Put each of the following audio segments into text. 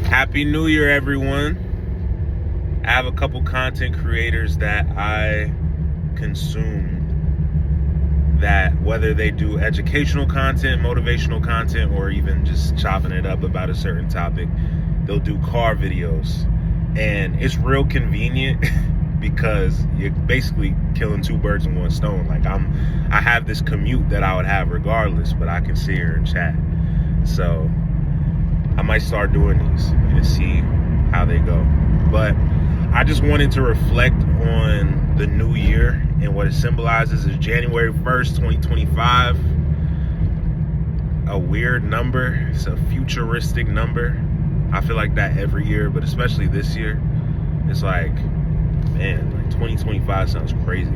Happy New Year, everyone. I have a couple content creators that I consume that, whether they do educational content, motivational content, or even just chopping it up about a certain topic, they'll do car videos. And it's real convenient because you're basically killing two birds in one stone. Like I have this commute that I would have regardless, but I can sit here and chat. So I might start doing these and see how they go. But I just wanted to reflect on the new year and what it symbolizes. Is January 1st, 2025. A weird number. It's a futuristic number. I feel like that every year, but especially this year. It's like, man, like 2025 sounds crazy.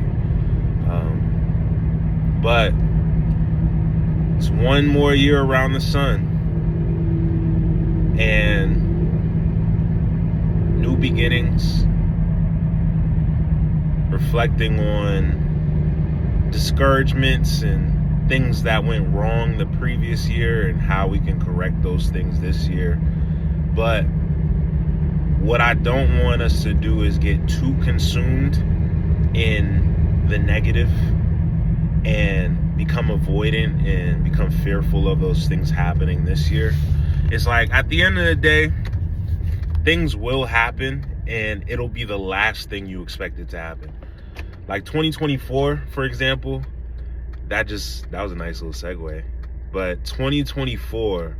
But it's one more year around the sun. And new beginnings, reflecting on discouragements and things that went wrong the previous year and how we can correct those things this year. But what I don't want us to do is get too consumed in the negative and become avoidant and become fearful of those things happening this year. It's like, at the end of the day, things will happen and it'll be the last thing you expect it to happen. Like 2024, for example, that was a nice little segue. But 2024,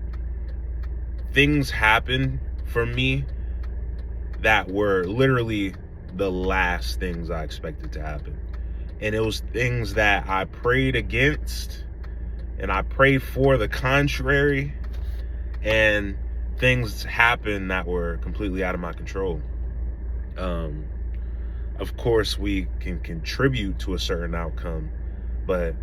things happened for me that were literally the last things I expected to happen. And it was things that I prayed against and I prayed for the contrary, and things happened that were completely out of my control. Of course, we can contribute to a certain outcome, but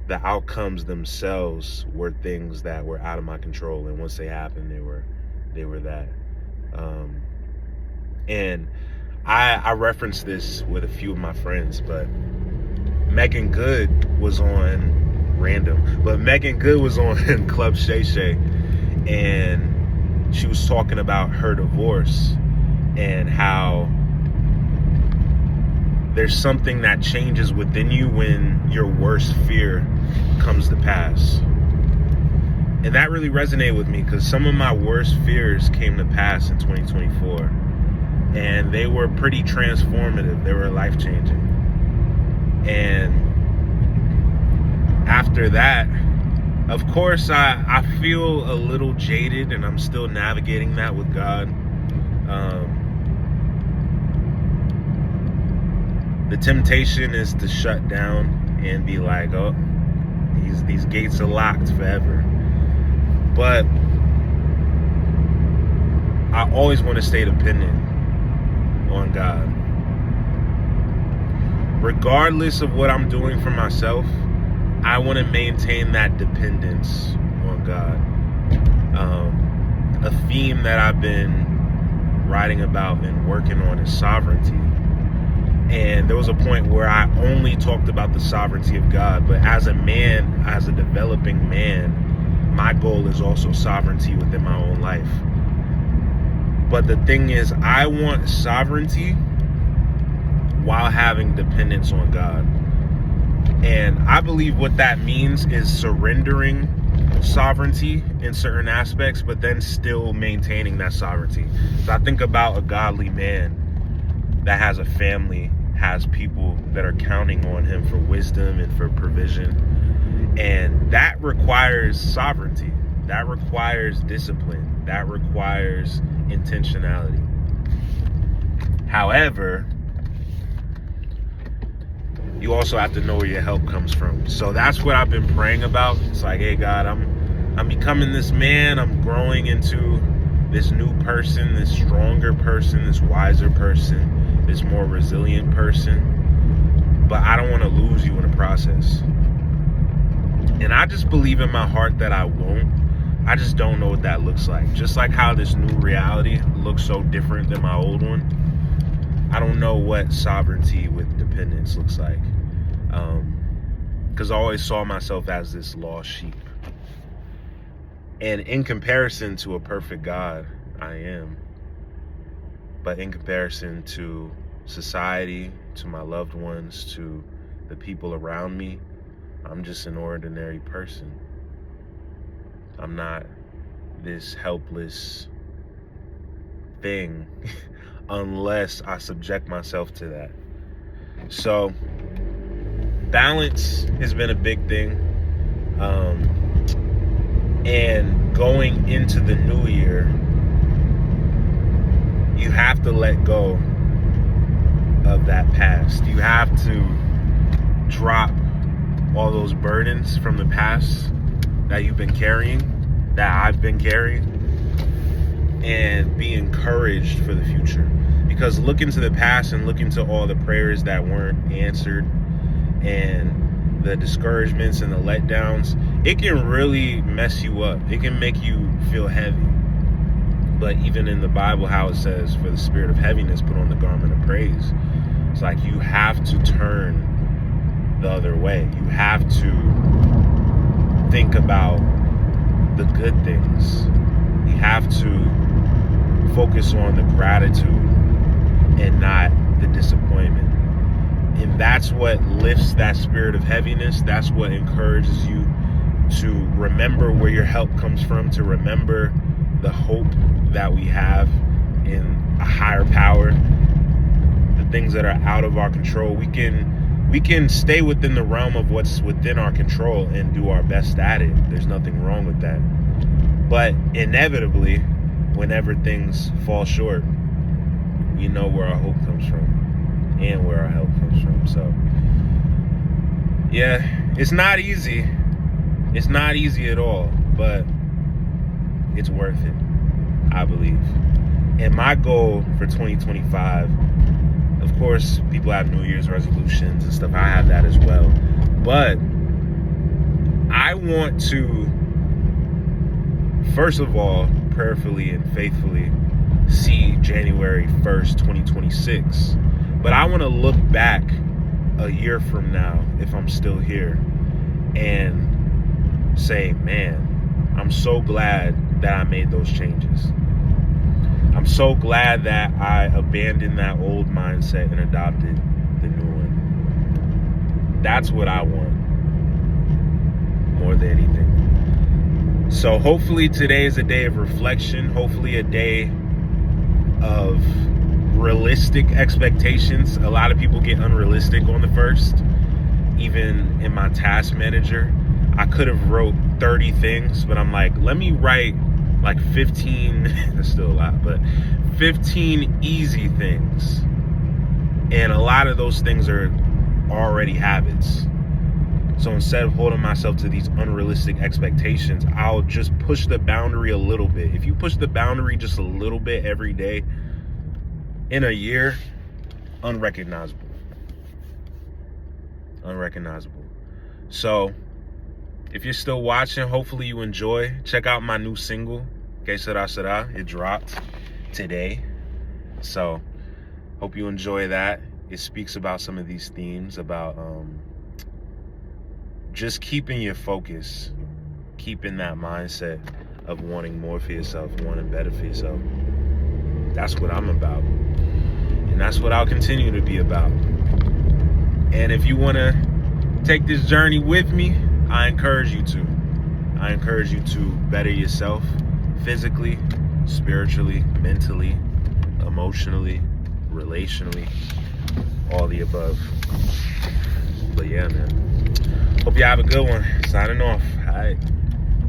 the outcomes themselves were things that were out of my control, and once they happened, they were that. And I referenced this with a few of my friends, but Megan Good was on Club Shay Shay, and she was talking about her divorce and how there's something that changes within you when your worst fear comes to pass. And that really resonated with me because some of my worst fears came to pass in 2024. And they were pretty transformative. They were life-changing. And after that, of course, I feel a little jaded, and I'm still navigating that with God. The temptation is to shut down and be like, oh, these gates are locked forever. But I always want to stay dependent on God. Regardless of what I'm doing for myself, I want to maintain that dependence on God. A theme that I've been writing about and working on is sovereignty. And there was a point where I only talked about the sovereignty of God, but as a man, as a developing man, my goal is also sovereignty within my own life. But the thing is, I want sovereignty while having dependence on God. And I believe what that means is surrendering sovereignty in certain aspects, but then still maintaining that sovereignty. So I think about a godly man that has a family, has people that are counting on him for wisdom and for provision. And that requires sovereignty. That requires discipline. That requires intentionality. However, you also have to know where your help comes from. So that's what I've been praying about. It's like, hey God, I'm becoming this man. I'm growing into this new person, this stronger person, this wiser person, this more resilient person. But I don't want to lose you in the process. And I just believe in my heart that I won't. I just don't know what that looks like. Just like how this new reality looks so different than my old one. I don't know what sovereignty with dependence looks like. Because I always saw myself as this lost sheep. And in comparison to a perfect God, I am. But in comparison to society, to my loved ones, to the people around me, I'm just an ordinary person. I'm not this helpless thing unless I subject myself to that. So balance has been a big thing. And going into the new year, you have to let go of that past. You have to drop all those burdens from the past that you've been carrying, that I've been carrying, and be encouraged for the future. Because look into the past and look into all the prayers that weren't answered and the discouragements and the letdowns, it can really mess you up. It can make you feel heavy. But even in the Bible, how it says, for the spirit of heaviness, put on the garment of praise. It's like you have to turn the other way. You have to think about the good things. You have to focus on the gratitude and not the disappointment. And that's what lifts that spirit of heaviness. That's what encourages you to remember where your help comes from, to remember the hope that we have in a higher power, the things that are out of our control. We can stay within the realm of what's within our control and do our best at it. There's nothing wrong with that. But inevitably, whenever things fall short, we know where our hope comes from and where our help comes from. So yeah, it's not easy. It's not easy at all, but it's worth it, I believe. And my goal for 2025, of course, people have New Year's resolutions and stuff. I have that as well. But I want to, first of all, prayerfully and faithfully see January 1st, 2026. But I want to look back a year from now, if I'm still here, and say, man, I'm so glad that I made those changes. I'm so glad that I abandoned that old mindset and adopted the new one. That's what I want more than anything. So hopefully today is a day of reflection, hopefully a day of realistic expectations. A lot of people get unrealistic on the first. Even in my task manager, I could have wrote 30 things, but I'm like, let me write like 15, that's still a lot, but 15 easy things. And a lot of those things are already habits. So instead of holding myself to these unrealistic expectations, I'll just push the boundary a little bit. If you push the boundary just a little bit every day, in a year, unrecognizable. So if you're still watching, hopefully you enjoy. Check out my new single, Que Sera Sera. It dropped today. So hope you enjoy that. It speaks about some of these themes, about just keeping your focus, keeping that mindset of wanting more for yourself, wanting better for yourself. That's what I'm about. And that's what I'll continue to be about. And if you want to take this journey with me, I encourage you to. I encourage you to better yourself physically, spiritually, mentally, emotionally, relationally, all the above. But yeah, man. Hope you have a good one. Signing off. All right.